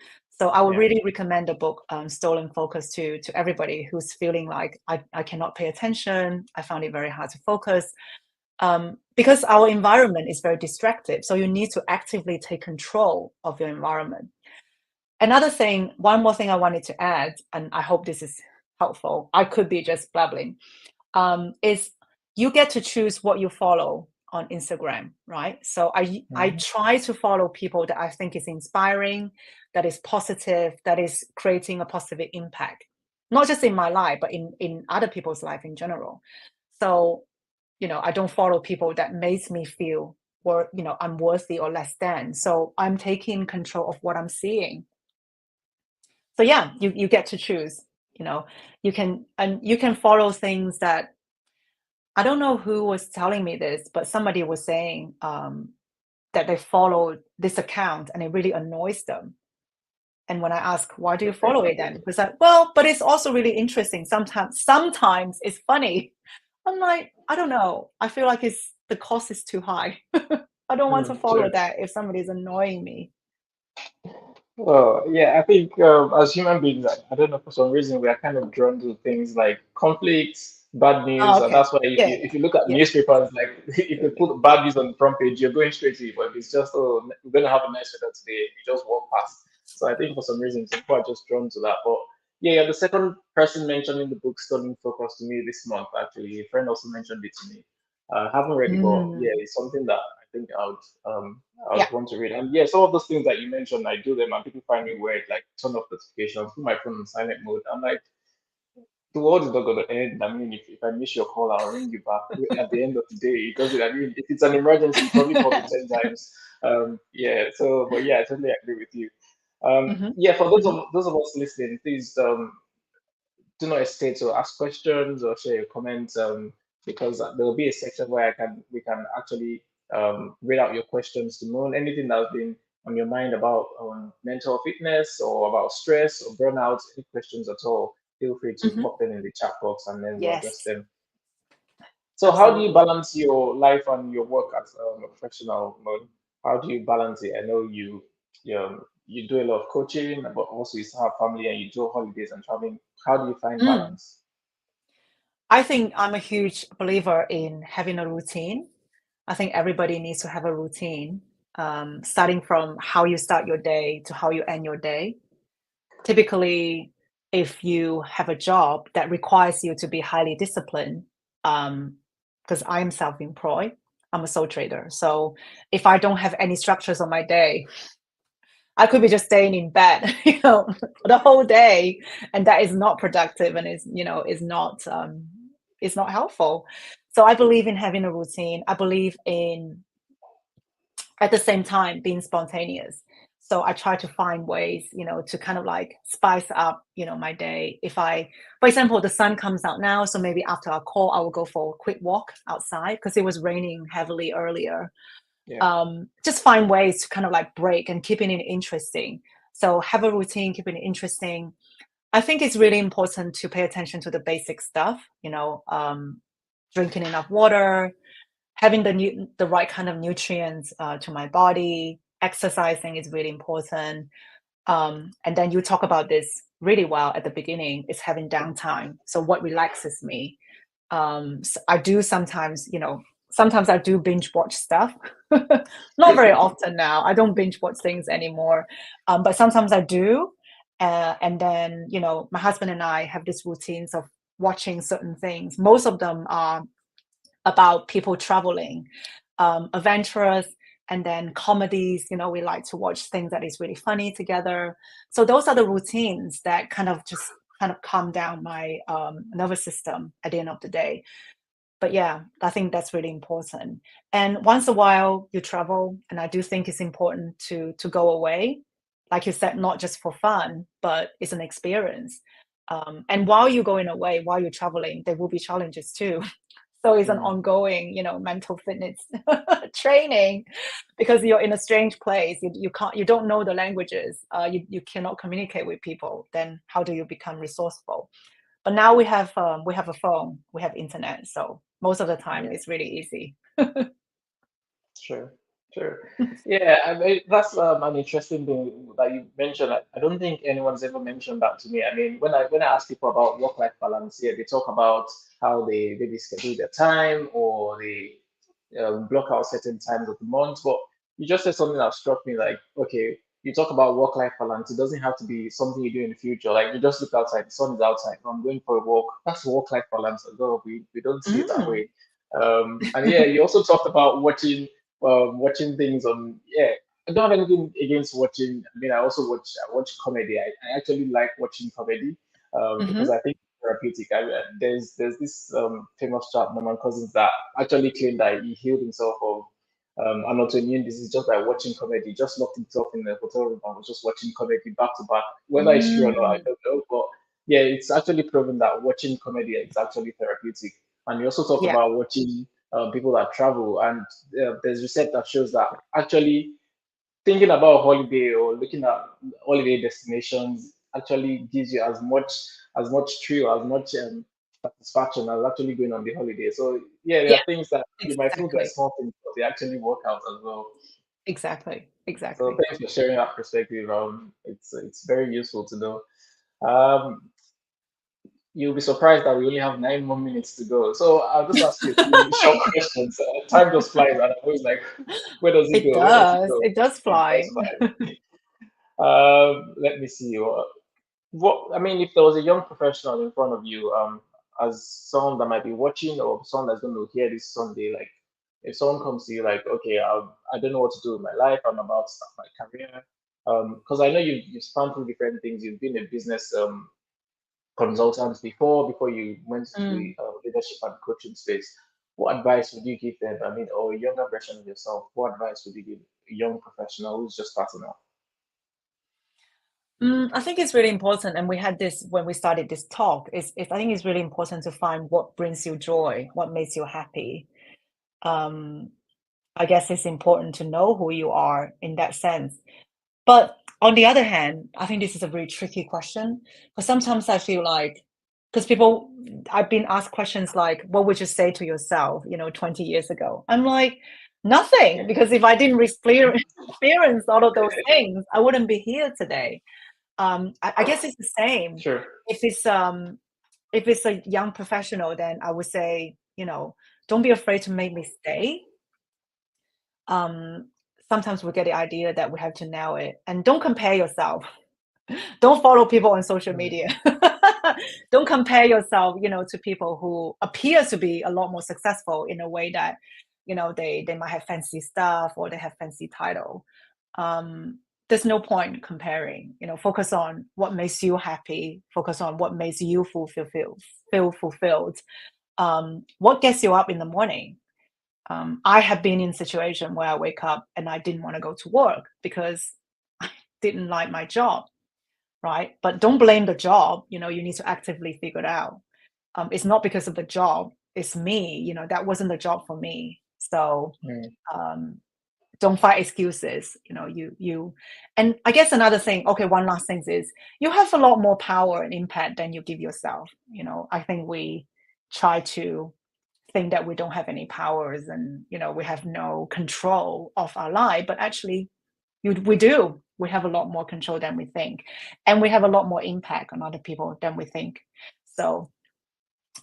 So I would Yeah. really recommend the book Stolen Focus to everybody who's feeling like I cannot pay attention. I found it very hard to focus because our environment is very distracted. So you need to actively take control of your environment. Another thing, one more thing I wanted to add, and I hope this is helpful. I could be just blabbling. Is you get to choose what you follow on Instagram, right? So I try to follow people that I think is inspiring, that is positive, that is creating a positive impact, not just in my life, but in other people's life in general. So, I don't follow people that makes me feel or unworthy or less than. So I'm taking control of what I'm seeing. So yeah, you get to choose. You can follow things that I don't know who was telling me this, but somebody was saying that they followed this account and it really annoys them. And when I ask, why do you follow it then? It's like, well, but it's also really interesting. Sometimes it's funny. I'm like, I don't know. I feel like the cost is too high. I don't want to follow Sure. that if somebody's annoying me. Well, yeah, I think as human beings, I don't know, for some reason we are kind of drawn to things like conflicts, bad Oh, news, and okay. that's why if Yeah, you look at yeah. newspapers, like if they put bad news on the front page, you're going straight to it. But if it's just, oh, we're gonna have a nice weather today, you just walk past. So I think for some reason people are just drawn to that. But yeah, you're the second person mentioned in the book Stunning Focus to me this month. Actually, a friend also mentioned it to me. I haven't read it, but yeah, Mm, it's something that I think I yeah. would want to read. And yeah, some of those things that you mentioned, I do them, and people find me weird, like turn off notifications, put my phone on silent mode. I'm like, the world is not going to end. I mean, if I miss your call, I'll ring you back. At the end of the day, it doesn't. I mean, if it's an emergency, you probably call me 10 times. Yeah. So, but yeah, I totally agree with you. Hmm. Yeah, for those Hmm. of us listening, please do not hesitate to ask questions or share your comments because there will be a section where we can actually read out your questions to know anything that's been on your mind about mental fitness or about stress or burnout, any questions at all. Feel free to Hmm. pop them in the chat box and then we'll address Yes, them. So, how do you absolutely. balance your life and your work as a professional mode? How do you balance it? I know you do a lot of coaching, but also you still have family and you do holidays and traveling. How do you find Mm. balance? I think I'm a huge believer in having a routine. I think everybody needs to have a routine, starting from how you start your day to how you end your day. Typically, if you have a job that requires you to be highly disciplined, because I'm self-employed, I'm a sole trader. So if I don't have any structures on my day, I could be just staying in bed, for the whole day, and that is not productive and is not helpful. So I believe in having a routine. I believe in at the same time being spontaneous. So I try to find ways, to kind of like spice up, my day. If for example, the sun comes out now, so maybe after our call, I will go for a quick walk outside because it was raining heavily earlier. Yeah. Just find ways to kind of like break and keeping it interesting. So have a routine, keeping it interesting. I think it's really important to pay attention to the basic stuff, drinking enough water, having the right kind of nutrients to my body. Exercising is really important. And then you talk about this really well at the beginning, is having downtime. So what relaxes me? So I do sometimes I do binge watch stuff. Not very often now. I don't binge watch things anymore. But sometimes I do. And then, my husband and I have these routines of watching certain things. Most of them are about people traveling, adventurous, and then comedies. We like to watch things that is really funny together. So those are the routines that kind of just kind of calm down my nervous system at the end of the day. But yeah, I think that's really important. And once a while you travel, and I do think it's important to go away. Like you said, not just for fun, but it's an experience. And while you're going away, while you're traveling, there will be challenges too. So it's an Mm, ongoing, mental fitness training because you're in a strange place. You don't know the languages. You cannot communicate with people. Then how do you become resourceful? But now we have a phone, we have internet, so most of the time yeah, it's really easy. sure. Sure. Yeah, I mean, that's an interesting thing that you mentioned. I don't think anyone's ever mentioned that to me. I mean, when I ask people about work-life balance, yeah, they talk about how they maybe schedule their time or they block out certain times of the month. But you just said something that struck me like, okay, you talk about work-life balance. It doesn't have to be something you do in the future. Like you just look outside, the sun is outside, I'm going for a walk. That's work-life balance as well. We don't see it that Mm. way. And yeah, you also talked about watching things on. Yeah, I don't have anything against watching. I mean, I watch comedy. I actually like watching comedy because Hmm. I think it's therapeutic. There's this famous chap Norman Cousins that actually claimed that he healed himself of an autoimmune disease just by watching comedy. He just locked himself in the hotel room and was just watching comedy back to back. Whether it's true or not, I Mm. don't know. But yeah, it's actually proven that watching comedy is actually therapeutic. And you also talked Yeah. about watching people that travel, and there's research that shows that actually thinking about holiday or looking at holiday destinations actually gives you as much thrill, as much satisfaction as actually going on the holiday. So yeah, there Yeah. are things that you might think they're Exactly. small things, but they actually work out as well. Exactly. So Exactly. thanks for sharing that perspective. It's very useful to know. Um, you'll be surprised that we only have 9 more minutes to go. So I'll just ask you a few short questions. Time just flies, and I'm always like, where does it It go? Where does it does. go? It does It fly. does fly. Let me see. What I mean, if there was a young professional in front of you, as someone that might be watching or someone that's going to hear this Sunday, like if someone comes to you like, okay, I don't know what to do with my life. I'm about to start my career. Because I know you've spanned through different things. You've been a business consultant before you went to the Mm. leadership and coaching space. What advice would you give them? I mean, or a younger version of yourself? What advice would you give a young professional who's just starting out? I think it's really important, and we had this when we started this talk. I think it's really important to find what brings you joy, what makes you happy. Um, I guess it's important to know who you are in that sense. But on the other hand, I think this is a very tricky question because sometimes I feel like, because I've been asked questions like, what would you say to yourself, 20 years ago? I'm like, nothing, Yeah. because if I didn't experience all of those things, I wouldn't be here today. I guess it's the same. Sure. If it's um, if it's a young professional, then I would say, don't be afraid to make mistakes. Um, Sometimes we get the idea that we have to nail it, and don't compare yourself. Don't follow people on social Mm, media. Don't compare yourself, to people who appear to be a lot more successful in a way that, they might have fancy stuff or they have fancy title. There's no point comparing. Focus on what makes you happy. Focus on what makes you feel fulfilled. What gets you up in the morning? I have been in a situation where I wake up and I didn't want to go to work because I didn't like my job, right? But don't blame the job. You need to actively figure it out. It's not because of the job. It's me. That wasn't the job for me. So mm, um, don't find excuses. And I guess another thing. Okay, one last thing is you have a lot more power and impact than you give yourself. I think we try to think that we don't have any powers and we have no control of our life, but actually we do. We have a lot more control than we think, and we have a lot more impact on other people than we think. So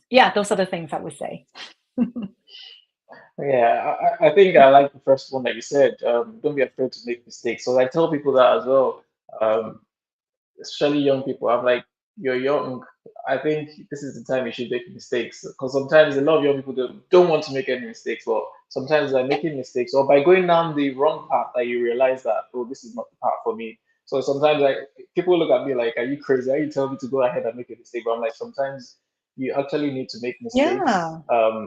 yeah, those are the things I would say. yeah, I think I like the first one that you said. Don't be afraid to make mistakes. So I tell people that as well. Um, Especially young people. I'm like, you're young. I think this is the time you should make mistakes because sometimes a lot of young people don't want to make any mistakes. But sometimes by making mistakes or by going down the wrong path, that you realize that oh, this is not the path for me. So sometimes like people look at me like, are you crazy? Are you telling me to go ahead and make a mistake? But I'm like, sometimes you actually need to make mistakes. Yeah,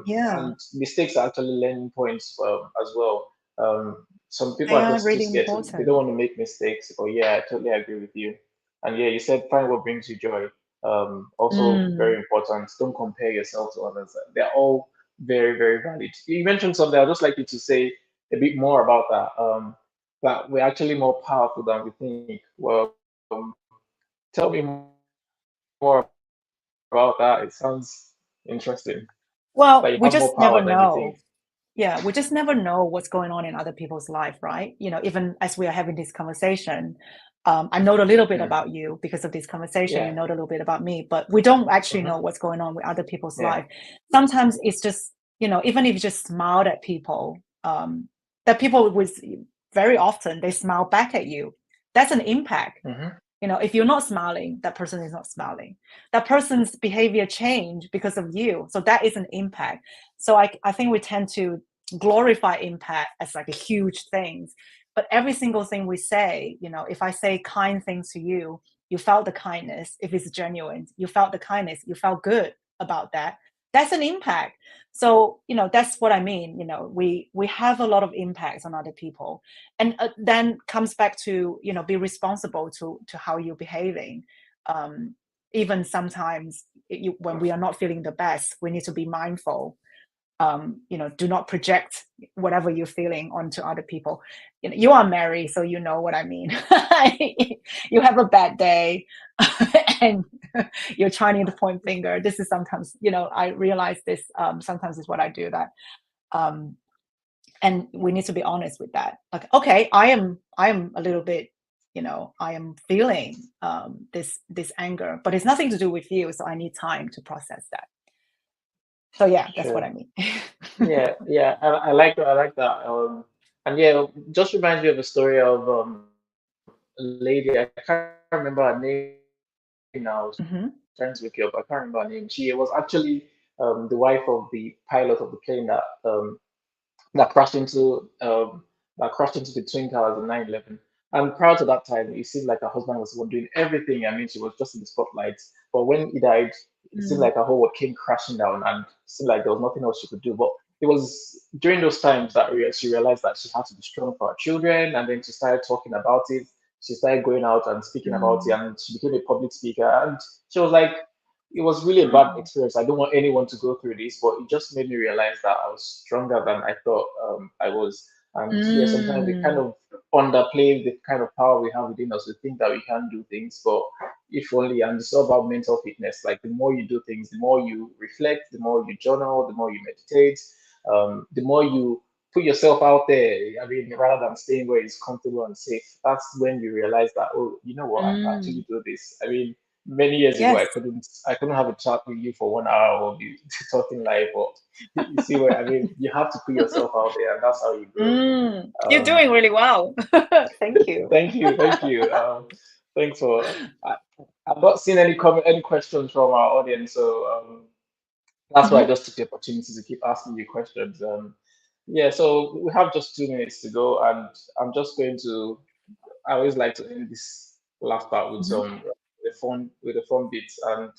yeah, And mistakes are actually learning points as well. Some people they are are just too really scared to, they don't important. want to make mistakes. But yeah, I totally agree with you. And yeah, you said find what brings you joy. Also very Mm. important. Don't compare yourself to others. They're all very, very valid. You mentioned something. I'd just like you to say a bit more about that. That we're actually more powerful than we think. Well, tell me more about that. It sounds interesting. That you have more power than you think. Well, we just never know. yeah, we just never know what's going on in other people's life, right? Even as we are having this conversation, I know a little bit Mm. about you because of this conversation. You Yeah. know a little bit about me, but we don't actually know Mm-hmm. what's going on with other people's Yeah. life. Sometimes it's just, even if you just smiled at people, that people with very often they smile back at you. That's an impact. Mm-hmm. If you're not smiling, that person is not smiling. That person's behavior change because of you. So that is an impact. So I think we tend to glorify impact as like a huge thing. But every single thing we say, if I say kind things to you, you felt the kindness. If it's genuine, you felt the kindness, you felt good about that. That's an impact. So, that's what I mean. We have a lot of impacts on other people, and then comes back to be responsible to how you're behaving. Even sometimes when we are not feeling the best, we need to be mindful. Do not project whatever you're feeling onto other people. You are married, so you know what I mean. You have a bad day and you're trying to point finger. This is sometimes, I realize this sometimes is what I do, that um, and we need to be honest with that. Like, okay, I am a little bit, I am feeling this anger, but it's nothing to do with you, so I need time to process that. So yeah, that's what Sure. I mean. Yeah, yeah, I like that. I like that. And yeah, just reminds me of a story of a lady. I can't remember her name now. I was trying to look you up. I can't remember her name. She was actually the wife of the pilot of the plane that crashed into the Twin Towers in 9/11. And prior to that time, it seemed like her husband was the one doing everything. I mean, she was just in the spotlight. But when he died, it seemed Mm, like her whole world came crashing down, and it seemed like there was nothing else she could do. But it was during those times that she realized that she had to be strong for her children, and then she started talking about it. She started going out and speaking about it, mm, and she became a public speaker. And she was like, it was really a bad mm, experience. I don't want anyone to go through this, but it just made me realize that I was stronger than I thought I was. And yeah, sometimes we kind mm. of underplay the kind of power we have within us. We think that we can do things, but if only, and it's all about mental fitness. Like the more you do things, the more you reflect, the more you journal, the more you meditate, the more you put yourself out there. I mean, rather than staying where it's comfortable and safe, that's when you realize that, oh, you know what, I can Mm. actually do this. I mean, many years ago, Yes. I couldn't have a chat with you for 1 hour or be talking live, but you see what I mean. You have to put yourself out there, and that's how you grow. You're Um, doing really well. Thank you. thank you. Thanks for. I've not seen any comment, any questions from our audience, so that's why I Mhm, just took the opportunity to keep asking you questions. Yeah, so we have just 2 minutes to go, and I'm just going to. I always like to end this last part with mhm, some with a fun bits, and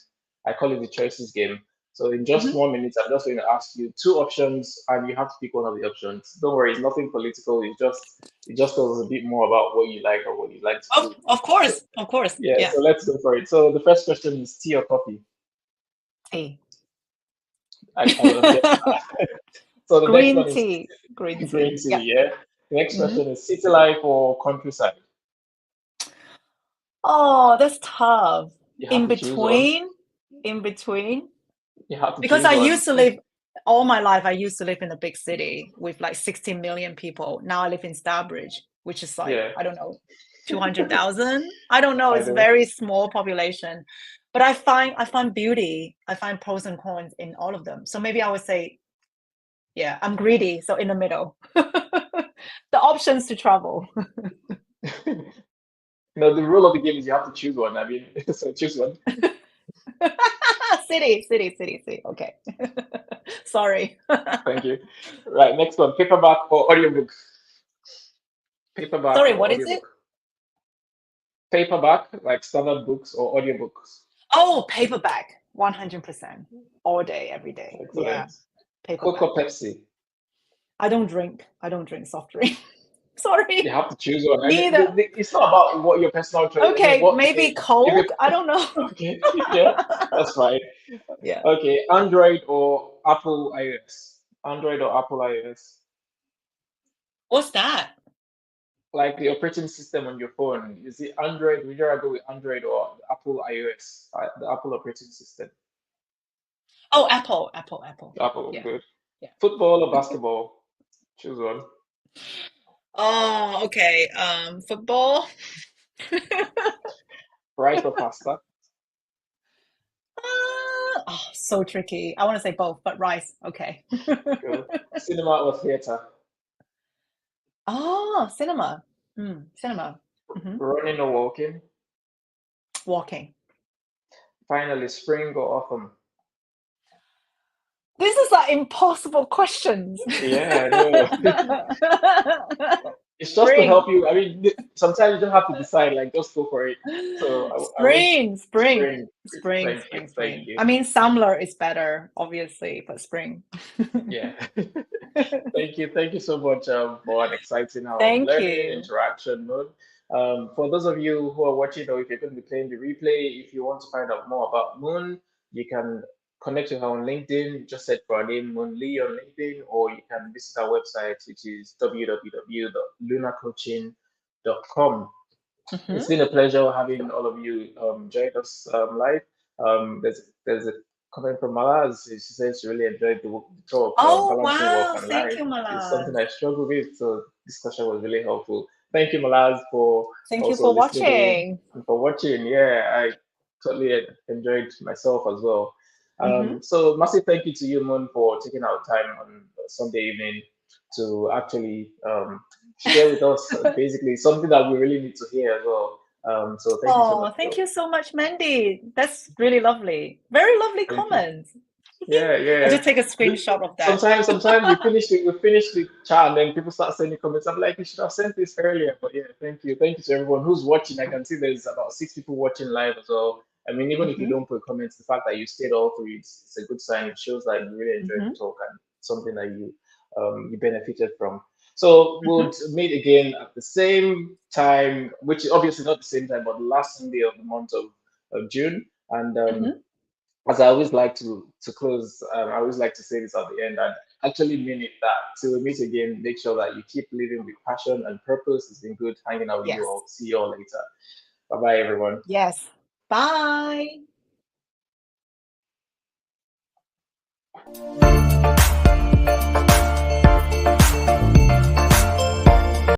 I call it the choices game. So in just mhm. 1 minute, I'm just going to ask you two options, and you have to pick one of the options. Don't worry, it's nothing political. It just tells us a bit more about what you like or what you like to do. Of So course, of course. yeah, Yeah. so let's go for it. So the first question is tea or coffee. Tea. I would have guessed that. So the next Green one is tea. Green green tea. Yeah. tea. Yeah. The next Mhm. question is city life or countryside. Oh, that's tough. You have In to choose one. between, in between. You have to Because choose I one. used to live all my life, I used to live in a big city with like 16 million people. Now I live in Starbridge, which is like, Yeah, I don't know, 200,000. I don't know, I it's know. very small population. But I find beauty, I find pros and cons in all of them. So maybe I would say, yeah, I'm greedy, so in the middle. The options to travel. No, the rule of the game is you have to choose one. I mean, so choose one. City. Okay. Sorry. Thank you. Right, next one. Paperback or audiobook? Paperback Sorry, or what is it? audiobook? Paperback, like standard books or audiobooks? Oh, paperback, 100%. All day, every day. Yeah, Excellent. Coke paperback. or Pepsi? I don't drink soft drink. You Sorry. have to choose one. I Me mean, either. it's not about what your personal choice. I mean, Okay, what maybe if Coke. it? I don't know. Okay, yeah, that's fine. Yeah. Okay, Android or Apple iOS? Android or Apple iOS? What's that? Like the operating system on your phone. Is it Android? Would you rather go with Android or Apple iOS? The Apple operating system. Oh, Apple. Apple, Yeah. good. Yeah. Football or basketball? Choose one. Oh, okay. Football. Rice or pasta? Oh, so tricky. I want to say both, but rice. Okay. Good. Cinema or theater? Oh, cinema. Cinema. Running or walking? Walking. Finally, spring or autumn? This is like impossible questions. Yeah, I know. It's just to Spring. help you. I mean, sometimes you don't have to decide, like, just go for it. So I would Spring. Spring. spring. Spring. Thank you. Spring. Thank Spring. you. I mean, summer is better, obviously, but spring. Yeah. Thank you. Thank you so much for an exciting Thank learning you. interaction mode. For those of you who are watching, or if you're going to be playing the replay, if you want to find out more about Moon, you can connect with her on LinkedIn. Just search for her name, Moon Lee, on LinkedIn, or you can visit our website, which is www.lunacoaching.com. It's Mhm. been a pleasure having all of you join us live. There's a comment from Malaz. She says she really enjoyed the talk, Oh, balancing work wow. and Thank life. you, It's something Malaz. I struggle with, so discussion was really helpful. Thank you, Malaz, for Thank you also for listening in watching. and for watching. Yeah, I totally enjoyed myself as well. Mhm. So massive thank you to you, Moon, for taking out time on Sunday evening to actually share with us basically something that we really need to hear as well. So thank you so much, Oh, thank Joe. you so much, Mandy. That's really lovely. Very lovely Thank you. comment. Yeah, I yeah. just take a screenshot of that. Sometimes we finish the chat and then people start sending comments. I'm like, you should have sent this earlier. But yeah, thank you to everyone who's watching. I can see there's about 6 people watching live as well. I mean, even if you Mhm. don't put comments, the fact that you stayed all through, it's a good sign. It shows that you really enjoyed the Mhm. talk and something that you benefited from. So we'll Mhm. meet again at the same time, which is obviously not the same time, but the last Sunday of the month of June. And Mhm. as I always like to close, I always like to say this at the end. And actually mean it that till we meet again, make sure that you keep living with passion and purpose. It's been good hanging out with you Yes. all. See you all later. Bye bye, everyone. Yes. Bye.